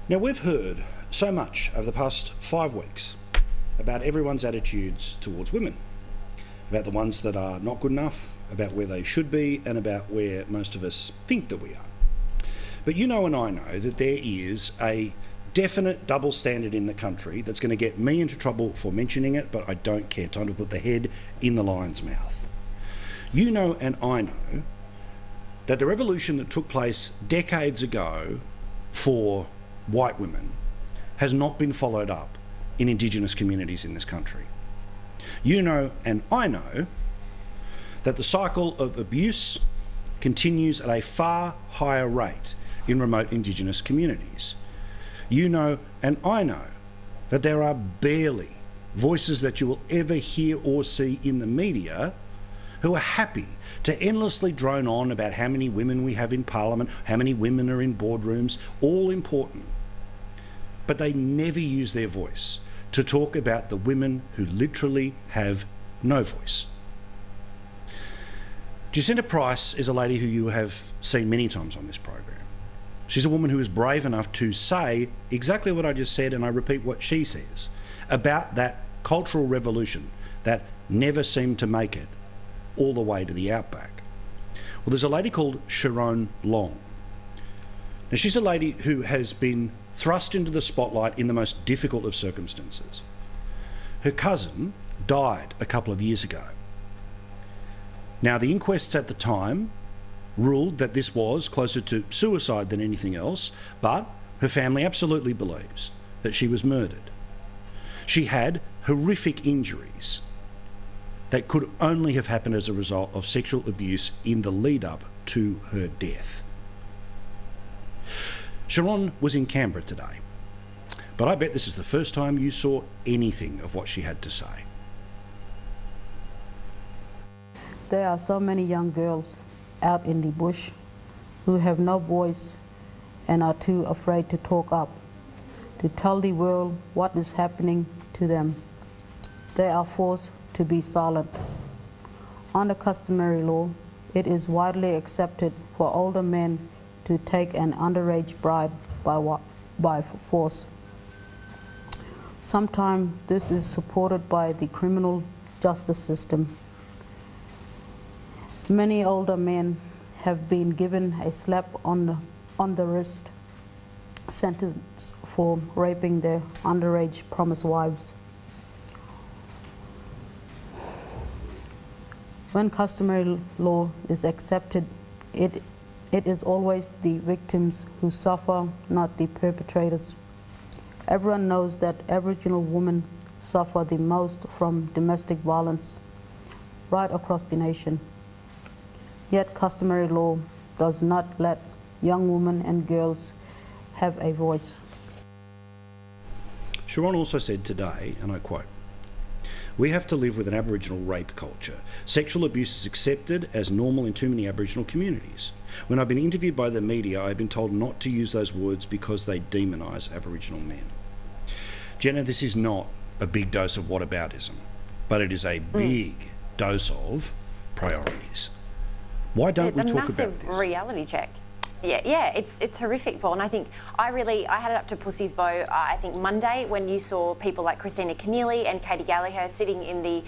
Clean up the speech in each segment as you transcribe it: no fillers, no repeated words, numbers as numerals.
Now, we've heard so much over the past 5 weeks about everyone's attitudes towards women, about the ones that are not good enough, about where they should be, and about where most of us think that we are. But you know and I know that there is a definite double standard in the country that's going to get me into trouble for mentioning it, but I don't care. Time to put the head in the lion's mouth. You know and I know that the revolution that took place decades ago for white women has not been followed up in Indigenous communities in this country. You know and I know that the cycle of abuse continues at a far higher rate in remote Indigenous communities. You know and I know that there are barely voices that you will ever hear or see in the media who are happy to endlessly drone on about how many women we have in Parliament, how many women are in boardrooms, all important. But they never use their voice to talk about the women who literally have no voice. Jacinta Price is a lady who you have seen many times on this program. She's a woman who is brave enough to say exactly what I just said, and I repeat what she says, about that cultural revolution that never seemed to make it all the way to the outback. Well, there's a lady called Sharon Long. Now, she's a lady who has been thrust into the spotlight in the most difficult of circumstances. Her cousin died a couple of years ago. Now, the inquests at the time ruled that this was closer to suicide than anything else, but her family absolutely believes that she was murdered. She had horrific injuries that could only have happened as a result of sexual abuse in the lead up to her death. Sharon was in Canberra today, but I bet this is the first time you saw anything of what she had to say. There are so many young girls out in the bush who have no voice and are too afraid to talk up, to tell the world what is happening to them. They are forced to be silent. Under customary law, it is widely accepted for older men to take an underage bride by force. Sometimes this is supported by the criminal justice system. Many older men have been given a slap on the wrist sentence for raping their underage promised wives. When customary law is accepted, it is always the victims who suffer, not the perpetrators. Everyone knows that Aboriginal women suffer the most from domestic violence right across the nation. Yet customary law does not let young women and girls have a voice. Sharon also said today, and I quote, "We have to live with an Aboriginal rape culture. Sexual abuse is accepted as normal in too many Aboriginal communities. When I've been interviewed by the media, I've been told not to use those words because they demonise Aboriginal men." Jenna, this is not a big dose of whataboutism, but it is a big dose of priorities. Why don't we talk about this? It's a massive reality check. Yeah, it's horrific, Paul. And I think I had it up to Pussy's Bow, I think Monday, when you saw people like Christina Keneally and Katie Gallagher sitting in the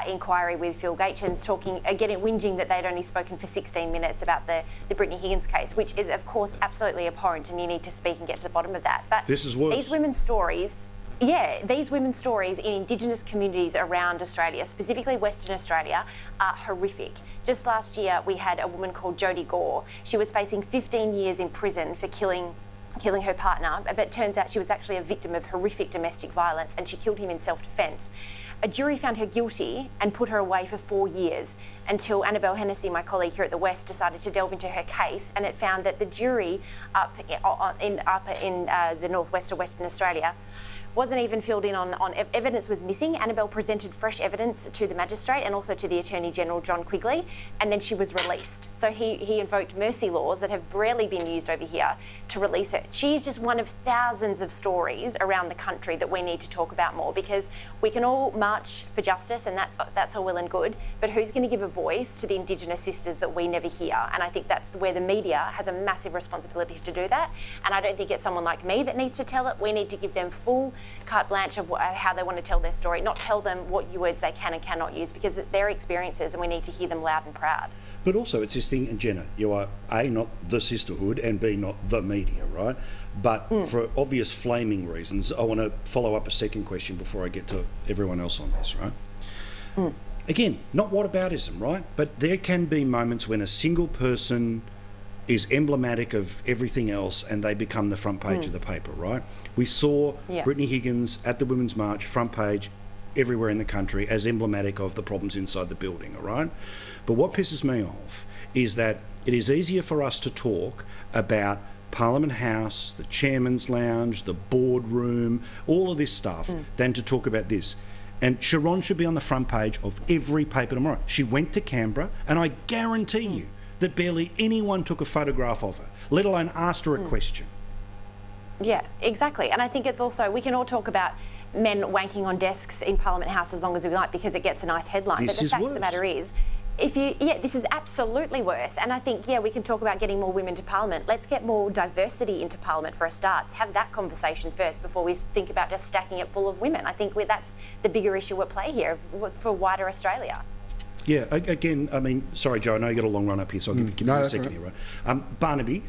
inquiry with Phil Gaetjens talking, again, whinging that they'd only spoken for 16 minutes about the Brittany Higgins case, which is, of course, absolutely abhorrent, and you need to speak and get to the bottom of that. But this is worse. These women's stories... Yeah, these women's stories in Indigenous communities around Australia, specifically Western Australia, are horrific. Just last year, we had a woman called Jodie Gore. She was facing 15 years in prison for killing her partner, but it turns out she was actually a victim of horrific domestic violence, and she killed him in self-defence. A jury found her guilty and put her away for 4 years until Annabelle Hennessy, my colleague here at the West, decided to delve into her case, and it found that the jury up in the northwest of Western Australia wasn't even filled in on evidence was missing. Annabelle presented fresh evidence to the magistrate and also to the Attorney General, John Quigley, and then she was released. So he invoked mercy laws that have rarely been used over here to release her. She's just one of thousands of stories around the country that we need to talk about more, because we can all march for justice, and that's all well and good, but who's going to give a voice to the Indigenous sisters that we never hear? And I think that's where the media has a massive responsibility to do that. And I don't think it's someone like me that needs to tell it. We need to give them full carte blanche of how they want to tell their story, not tell them what words they can and cannot use, because it's their experiences and we need to hear them loud and proud. But also it's this thing, and Jenna, you are A, not the sisterhood, and B, not the media, right? But for obvious flaming reasons, I want to follow up a second question before I get to everyone else on this, right? Again, not whataboutism, right? But there can be moments when a single person is emblematic of everything else and they become the front page of the paper, right? We saw Brittany Higgins at the Women's March, front page, everywhere in the country, as emblematic of the problems inside the building, all right? But what pisses me off is that it is easier for us to talk about Parliament House, the Chairman's Lounge, the boardroom, all of this stuff, than to talk about this. And Sharon should be on the front page of every paper tomorrow. She went to Canberra, and I guarantee you that barely anyone took a photograph of her, let alone asked her a question. Yeah, exactly. And I think it's also, we can all talk about men wanking on desks in Parliament House as long as we like, because it gets a nice headline. But the fact of the matter is, this is absolutely worse. And I think, we can talk about getting more women to Parliament. Let's get more diversity into Parliament for a start. Have that conversation first before we think about just stacking it full of women. I think that's the bigger issue at play here for wider Australia. Yeah, again, I mean, sorry, Joe, I know you got a long run up here, so I'll give you a second here, right? Barnaby,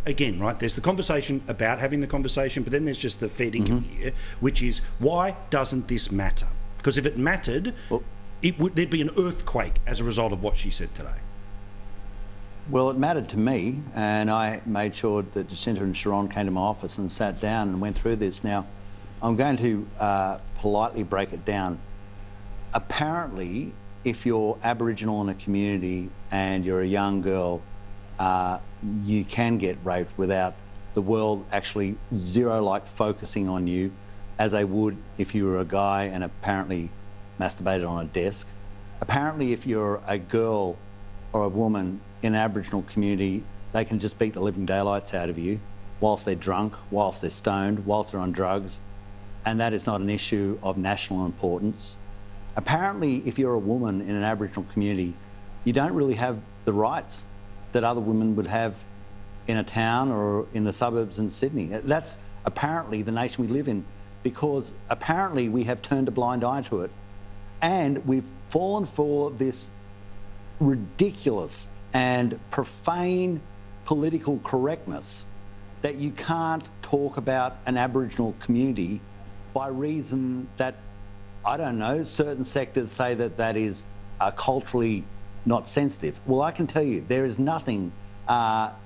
again, right, there's the conversation about having the conversation, but then there's just the fair dinkum here, which is, why doesn't this matter? Because if it mattered, there'd be an earthquake as a result of what she said today. Well, it mattered to me, and I made sure that Jacinta and Sharon came to my office and sat down and went through this. Now, I'm going to politely break it down. Apparently, if you're Aboriginal in a community and you're a young girl, you can get raped without the world actually zero-like focusing on you, as they would if you were a guy and apparently masturbated on a desk. Apparently, if you're a girl or a woman in an Aboriginal community, they can just beat the living daylights out of you whilst they're drunk, whilst they're stoned, whilst they're on drugs, and that is not an issue of national importance. Apparently, if you're a woman in an Aboriginal community, you don't really have the rights that other women would have in a town or in the suburbs in Sydney. That's apparently the nation we live in, because apparently we have turned a blind eye to it, and we've fallen for this ridiculous and profane political correctness that you can't talk about an Aboriginal community by reason that, I don't know, certain sectors say that that is culturally not sensitive. Well, I can tell you, there is nothing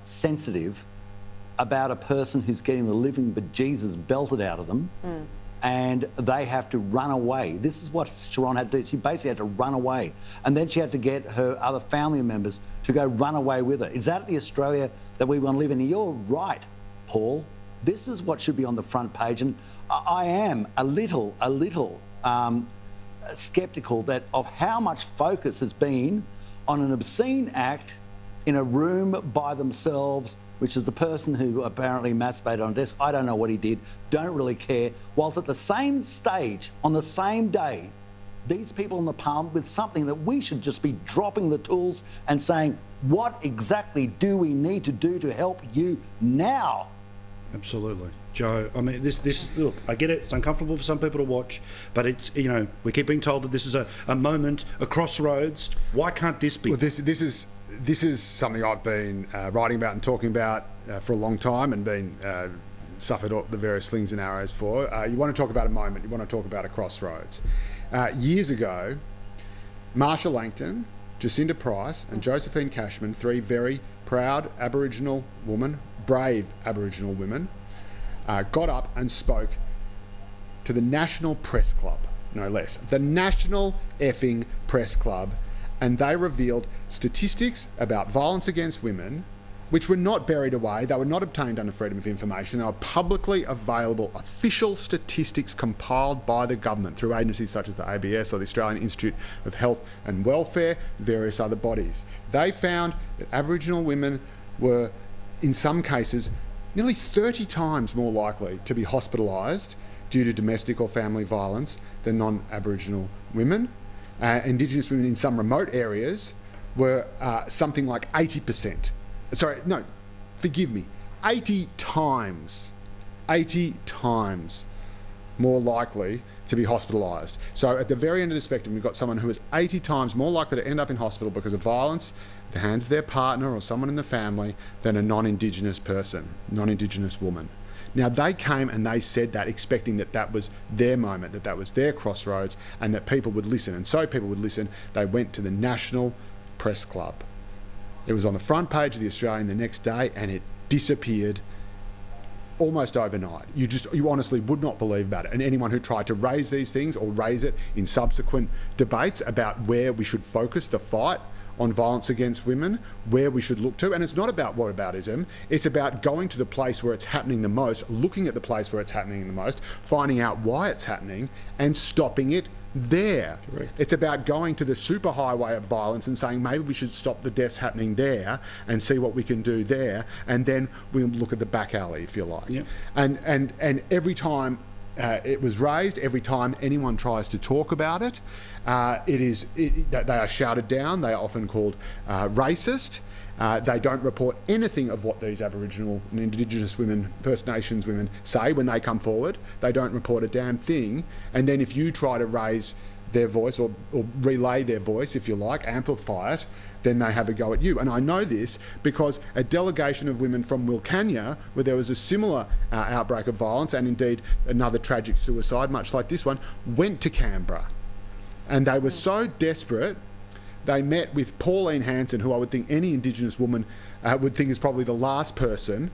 sensitive about a person who's getting the living bejesus belted out of them, and they have to run away. This is what Sharon had to do. She basically had to run away, and then she had to get her other family members to go run away with her. Is that the Australia that we want to live in? And you're right, Paul. This is what should be on the front page, and I am a little sceptical of how much focus has been on an obscene act in a room by themselves, which is the person who apparently masturbated on a desk. I don't know what he did, don't really care. Whilst at the same stage, on the same day, these people in the Parliament with something that we should just be dropping the tools and saying, what exactly do we need to do to help you now? Absolutely. Joe, I mean, this look, I get it, it's uncomfortable for some people to watch, but it's, you know, we keep being told that this is a moment, a crossroads. Why can't this be? Well, this is something I've been writing about and talking about for a long time, and been suffered all the various slings and arrows for. You want to talk about a moment, you want to talk about a crossroads. Years ago, Marsha Langton, Jacinta Price and Josephine Cashman, three very proud Aboriginal women, brave Aboriginal women, got up and spoke to the National Press Club, no less. The National effing Press Club, and they revealed statistics about violence against women which were not buried away, they were not obtained under freedom of information, they were publicly available official statistics compiled by the government through agencies such as the ABS or the Australian Institute of Health and Welfare, various other bodies. They found that Aboriginal women were, in some cases, nearly 30 times more likely to be hospitalised due to domestic or family violence than non-Aboriginal women. Indigenous women in some remote areas were something like 80%. Sorry, no, forgive me, 80 times more likely to be hospitalised. So at the very end of the spectrum, we've got someone who is 80 times more likely to end up in hospital because of violence at the hands of their partner or someone in the family than a non-Indigenous person, non-Indigenous woman. Now, they came and they said that, expecting that that was their moment, that that was their crossroads, and that people would listen. And so people would listen. They went to the National Press Club. It was on the front page of the Australian the next day, and it disappeared almost overnight. You honestly would not believe about it. And anyone who tried to raise these things or raise it in subsequent debates about where we should focus the fight on violence against women, where we should look to. And it's not about whataboutism, it's about going to the place where it's happening the most, looking at the place where it's happening the most, finding out why it's happening and stopping it there. Correct. It's about going to the superhighway of violence and saying maybe we should stop the deaths happening there and see what we can do there, and then we'll look at the back alley, if you like. Yep. And every time it was raised, every time anyone tries to talk about it, they are shouted down. They are often called racist. They don't report anything of what these Aboriginal and Indigenous women, First Nations women say when they come forward. They don't report a damn thing. And then if you try to raise their voice or relay their voice, if you like, amplify it, then they have a go at you. And I know this because a delegation of women from Wilcannia, where there was a similar outbreak of violence and indeed another tragic suicide, much like this one, went to Canberra. And they were so desperate, they met with Pauline Hanson, who I would think any Indigenous woman would think is probably the last person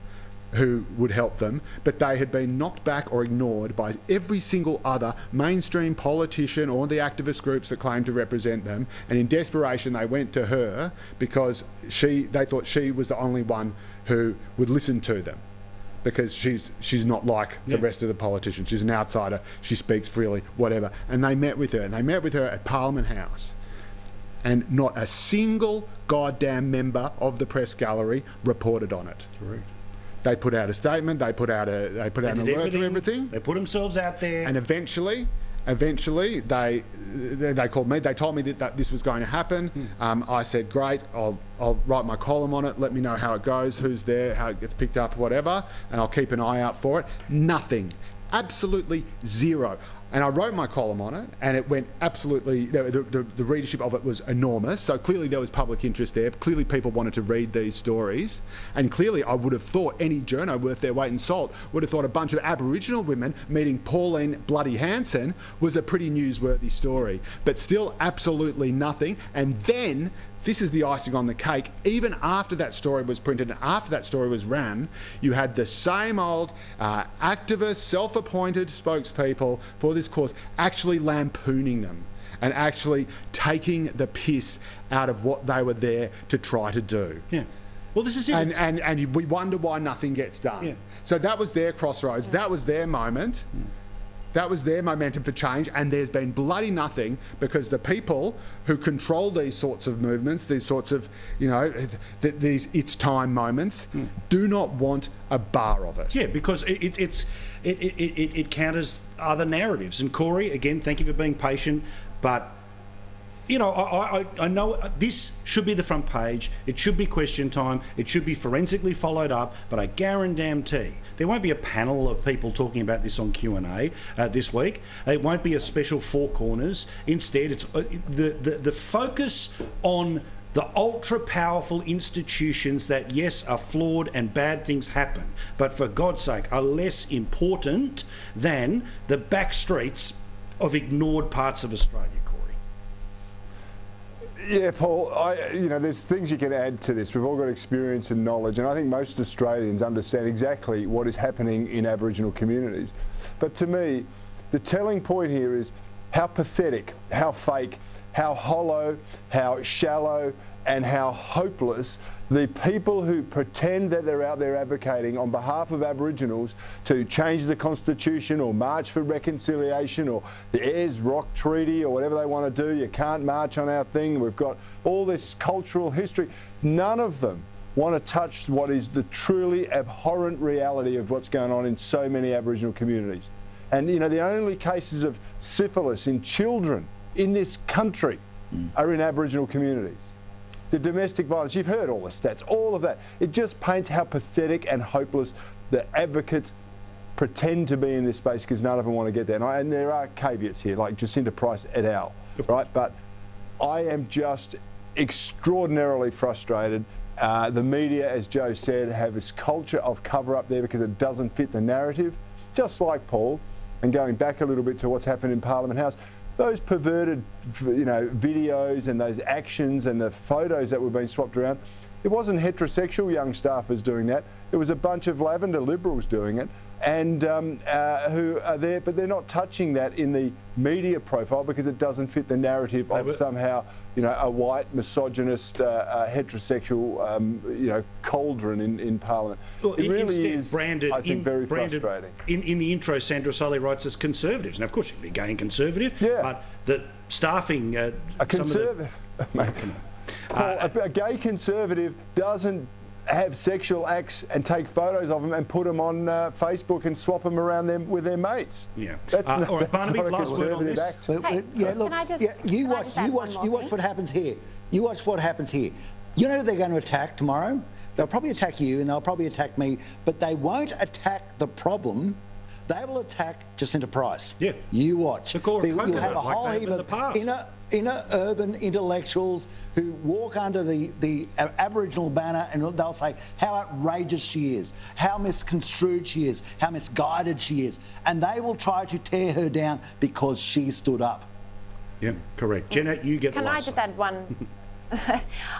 who would help them, but they had been knocked back or ignored by every single other mainstream politician or the activist groups that claimed to represent them. And in desperation, they went to her because they thought she was the only one who would listen to them, because she's not like the rest of the politicians. She's an outsider. She speaks freely, whatever. And they met with her, and they met with her at Parliament House. And not a single goddamn member of the press gallery reported on it. Correct. They put out a statement. They put out an alert to everything. They put themselves out there. And eventually, they called me. They told me that this was going to happen. I said, great. I'll write my column on it. Let me know how it goes, who's there, how it gets picked up, whatever, and I'll keep an eye out for it. Nothing. Absolutely zero. And I wrote my column on it, and it went absolutely, the readership of it was enormous. So clearly there was public interest there. Clearly people wanted to read these stories. And clearly I would have thought any journo worth their weight in salt would have thought a bunch of Aboriginal women meeting Pauline bloody Hanson was a pretty newsworthy story. But still absolutely nothing. And then, this is the icing on the cake, even after that story was printed and after that story was ran, you had the same old activist, self-appointed spokespeople for this cause actually lampooning them and actually taking the piss out of what they were there to try to do. Yeah. Well, this is it. And we wonder why nothing gets done. Yeah. So that was their crossroads. That was their moment. That was their momentum for change, and there's been bloody nothing, because the people who control these sorts of movements, these sorts of, these it's time moments, do not want a bar of it. Yeah, because it counters other narratives. And Corey, again, thank you for being patient, but I know this should be the front page. It should be question time. It should be forensically followed up. But I guarantee there won't be a panel of people talking about this on Q&A this week. It won't be a special Four Corners. Instead, it's the focus on the ultra-powerful institutions that, yes, are flawed and bad things happen, but for God's sake, are less important than the back streets of ignored parts of Australia. Yeah, Paul, there's things you can add to this. We've all got experience and knowledge, and I think most Australians understand exactly what is happening in Aboriginal communities. But to me, the telling point here is how pathetic, how fake, how hollow, how shallow, and how hopeless the people who pretend that they're out there advocating on behalf of Aboriginals to change the Constitution or march for reconciliation or the Ayers Rock Treaty or whatever they want to do. You can't march on our thing. We've got all this cultural history. None of them want to touch what is the truly abhorrent reality of what's going on in so many Aboriginal communities. And, you know, the only cases of syphilis in children in this country are in Aboriginal communities. The domestic violence, you've heard all the stats, all of that. It just paints how pathetic and hopeless the advocates pretend to be in this space because none of them want to get there. And there are caveats here, like Jacinta Price et al., right? But I am just extraordinarily frustrated. The media, as Joe said, have this culture of cover-up there because it doesn't fit the narrative. Just like Paul, and going back a little bit to what's happened in Parliament House, those perverted, you know, videos and those actions and the photos that were being swapped around, it wasn't heterosexual young staffers doing that. It was a bunch of lavender liberals doing it, and who are there, but they're not touching that in the media profile because it doesn't fit the narrative of somehow, you know, a white, misogynist, heterosexual, you know, cauldron in Parliament. Well, it really is, branded, I think, very frustrating. In the intro, Sandra Sully writes as conservatives. Now, of course, you can be gay and conservative, but the staffing... a conservative... Paul, a gay conservative doesn't have sexual acts and take photos of them and put them on Facebook and swap them around them with their mates. Yeah. That's not, all right, Barnaby, last word on this. Act. Hey, yeah, look, can I just, you watch what happens here. You watch what happens here. You know who they're going to attack tomorrow? They'll probably attack you and they'll probably attack me, but they won't attack the problem. They will attack Jacinta Price. Yeah. You watch. You'll have a whole heap of inner urban intellectuals who walk under the Aboriginal banner and they'll say how outrageous she is, how misconstrued she is, how misguided she is. And they will try to tear her down because she stood up. Yeah, correct. Jenna, you get the last Can I just add one?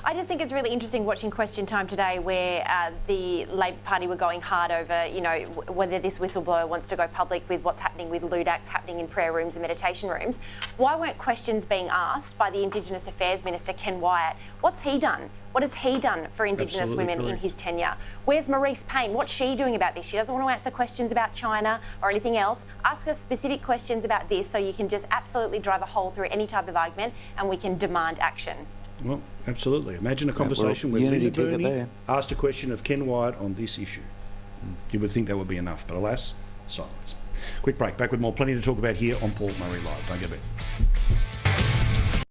I just think it's really interesting watching Question Time today where the Labor Party were going hard over, you know, whether this whistleblower wants to go public with what's happening with lewd acts happening in prayer rooms and meditation rooms. Why weren't questions being asked by the Indigenous Affairs Minister, Ken Wyatt? What's he done? What has he done for Indigenous women in his tenure? Where's Maurice Payne? What's she doing about this? She doesn't want to answer questions about China or anything else. Ask her specific questions about this so you can just absolutely drive a hole through any type of argument and we can demand action. Well, absolutely. Imagine a conversation where Linda Burney asked a question of Ken Wyatt on this issue. You would think that would be enough, but alas, silence. Quick break. Back with more. Plenty to talk about here on Paul Murray Live. Don't go back.